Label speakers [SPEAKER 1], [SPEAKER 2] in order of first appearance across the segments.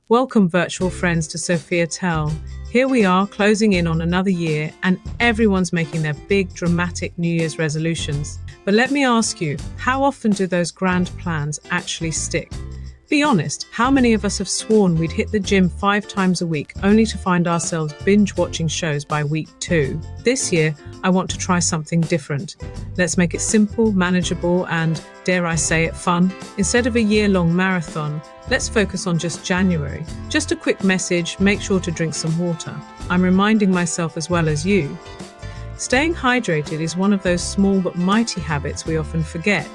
[SPEAKER 1] Welcome, virtual friends, to Sophia Tell. Here we are, closing in on another year, and everyone's making their big, dramatic New Year's resolutions. But let me ask you, how often do those grand plans actually stick? Be honest, how many of us have sworn we'd hit the gym 5 times a week only to find ourselves binge-watching shows by week 2? This year, I want to try something different. Let's make it simple, manageable, and, dare I say it, fun. Instead of a year-long marathon, let's focus on just January. Just a quick message, make sure to drink some water. I'm reminding myself as well as you. Staying hydrated is one of those small but mighty habits we often forget,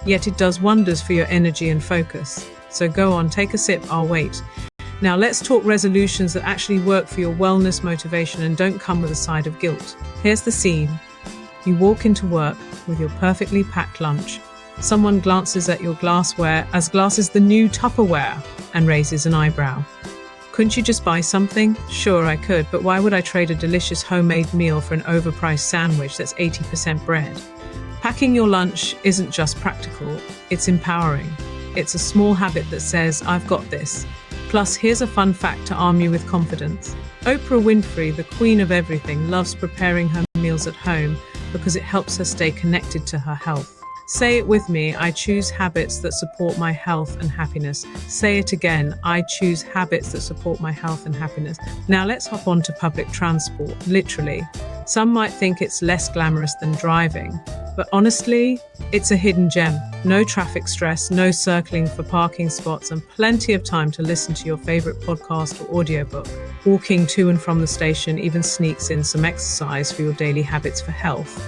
[SPEAKER 1] yet it does wonders for your energy and focus. So go on, take a sip, I'll wait. Now let's talk resolutions that actually work for your wellness, motivation, and don't come with a side of guilt. Here's the scene. You walk into work with your perfectly packed lunch. Someone glances at your glassware as glass is the new Tupperware and raises an eyebrow. Couldn't you just buy something? Sure, I could, but why would I trade a delicious homemade meal for an overpriced sandwich that's 80% bread? Packing your lunch isn't just practical, it's empowering. It's a small habit that says, I've got this. Plus, here's a fun fact to arm you with confidence. Oprah Winfrey, the queen of everything, loves preparing her meals at home because it helps her stay connected to her health. Say it with me, I choose habits that support my health and happiness. Say it again, I choose habits that support my health and happiness. Now let's hop on to public transport, literally. Some might think it's less glamorous than driving, but honestly, it's a hidden gem. No traffic stress, no circling for parking spots, and plenty of time to listen to your favorite podcast or audiobook. Walking to and from the station even sneaks in some exercise for your daily habits for health.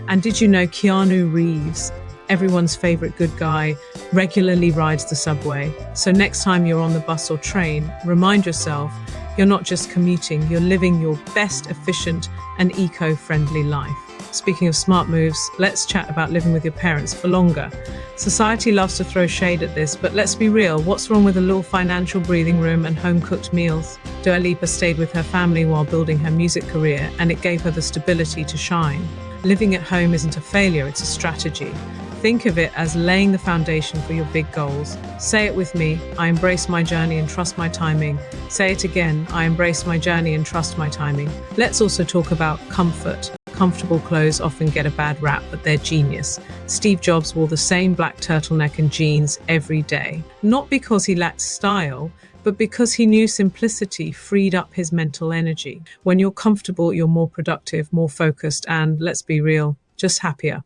[SPEAKER 1] And did you know Keanu Reeves, everyone's favorite good guy, regularly rides the subway? So next time you're on the bus or train, remind yourself you're not just commuting, you're living your best, efficient, and eco-friendly life. Speaking of smart moves, let's chat about living with your parents for longer. Society loves to throw shade at this, but let's be real, what's wrong with a little financial breathing room and home-cooked meals? Dua Lipa stayed with her family while building her music career, and it gave her the stability to shine. Living at home isn't a failure, it's a strategy. Think of it as laying the foundation for your big goals. Say it with me, I embrace my journey and trust my timing. Say it again, I embrace my journey and trust my timing. Let's also talk about comfort. Comfortable clothes often get a bad rap, but they're genius. Steve Jobs wore the same black turtleneck and jeans every day. Not because he lacked style, but because he knew simplicity freed up his mental energy. When you're comfortable, you're more productive, more focused, and, let's be real, just happier.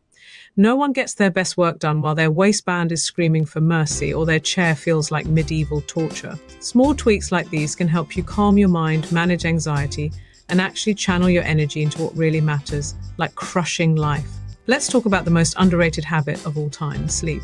[SPEAKER 1] No one gets their best work done while their waistband is screaming for mercy or their chair feels like medieval torture. Small tweaks like these can help you calm your mind, manage anxiety, and actually channel your energy into what really matters, like crushing life. Let's talk about the most underrated habit of all time, sleep.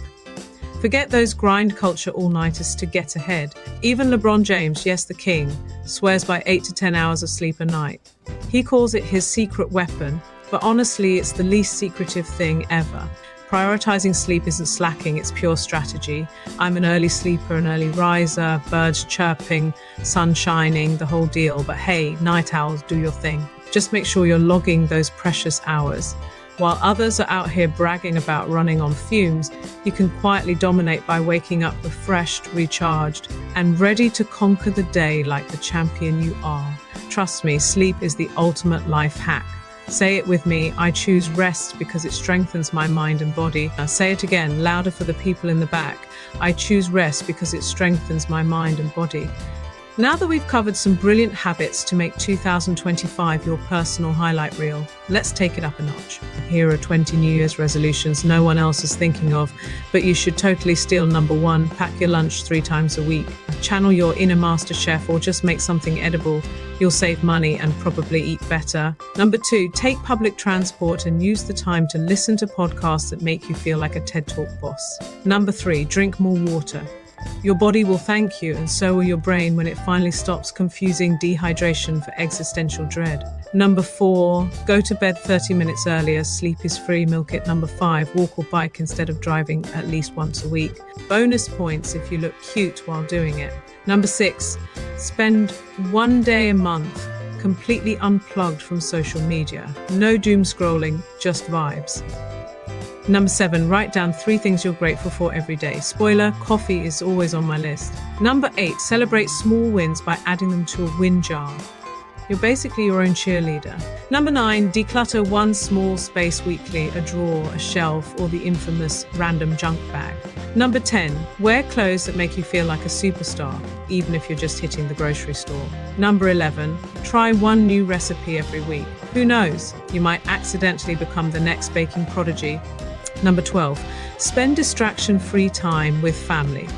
[SPEAKER 1] Forget those grind culture all-nighters to get ahead. Even LeBron James, yes, the king, swears by 8 to 10 hours of sleep a night. He calls it his secret weapon, but honestly, it's the least secretive thing ever. Prioritizing sleep isn't slacking, it's pure strategy. I'm an early sleeper, an early riser, birds chirping, sun shining, the whole deal. But hey, night owls, do your thing. Just make sure you're logging those precious hours. While others are out here bragging about running on fumes, you can quietly dominate by waking up refreshed, recharged, and ready to conquer the day like the champion you are. Trust me, sleep is the ultimate life hack. Say it with me, I choose rest because it strengthens my mind and body. Now say it again, louder for the people in the back. I choose rest because it strengthens my mind and body. Now that we've covered some brilliant habits to make 2025 your personal highlight reel, let's take it up a notch. Here are 20 New Year's resolutions no one else is thinking of, but you should totally steal. Number 1, pack your lunch 3 times a week. Channel your inner master chef or just make something edible. You'll save money and probably eat better. Number 2, take public transport and use the time to listen to podcasts that make you feel like a TED Talk boss. Number 3, drink more water. Your body will thank you, and so will your brain when it finally stops confusing dehydration for existential dread. Number 4, go to bed 30 minutes earlier. Sleep is free, milk it. Number 5, walk or bike instead of driving at least once a week. Bonus points if you look cute while doing it. Number 6, spend 1 day a month completely unplugged from social media. No doom scrolling, just vibes. Number 7, write down 3 things you're grateful for every day. Spoiler, coffee is always on my list. Number 8, celebrate small wins by adding them to a win jar. You're basically your own cheerleader. Number 9, declutter one small space weekly, a drawer, a shelf, or the infamous random junk bag. Number 10, wear clothes that make you feel like a superstar, even if you're just hitting the grocery store. Number 11, try one new recipe every week. Who knows? You might accidentally become the next baking prodigy. Number 12, spend distraction-free time with family.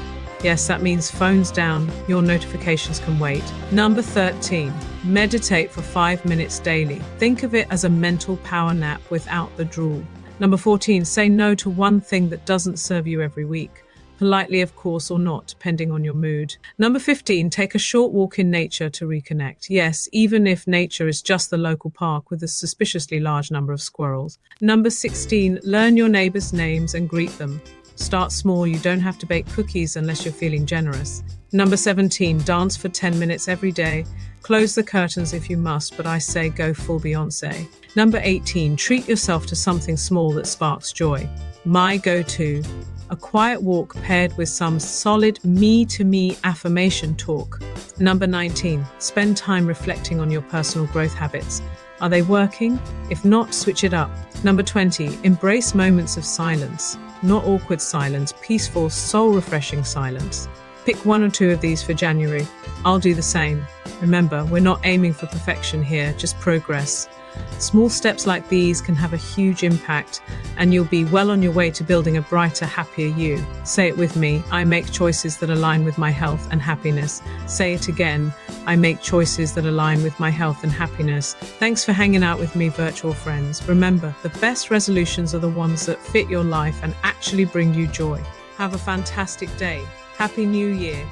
[SPEAKER 1] Yes, that means phones down, your notifications can wait. Number 13, meditate for 5 minutes daily. Think of it as a mental power nap without the drool. Number 14, say no to one thing that doesn't serve you every week. Politely, of course, or not, depending on your mood. Number 15, take a short walk in nature to reconnect. Yes, even if nature is just the local park with a suspiciously large number of squirrels. Number 16, learn your neighbors' names and greet them. Start small, you don't have to bake cookies unless you're feeling generous. Number 17, dance for 10 minutes every day. Close the curtains if you must, but I say go full Beyoncé. Number 18, treat yourself to something small that sparks joy. My go-to, a quiet walk paired with some solid me-to-me affirmation talk. Number 19, spend time reflecting on your personal growth habits. Are they working? If not, switch it up. Number 20, embrace moments of silence. Not awkward silence, peaceful, soul-refreshing silence. Pick 1 or 2 of these for January. I'll do the same. Remember, we're not aiming for perfection here, just progress. Small steps like these can have a huge impact, and you'll be well on your way to building a brighter, happier you. Say it with me. I make choices that align with my health and happiness. Say it again. I make choices that align with my health and happiness. Thanks for hanging out with me, virtual friends. Remember, the best resolutions are the ones that fit your life and actually bring you joy. Have a fantastic day. Happy New Year.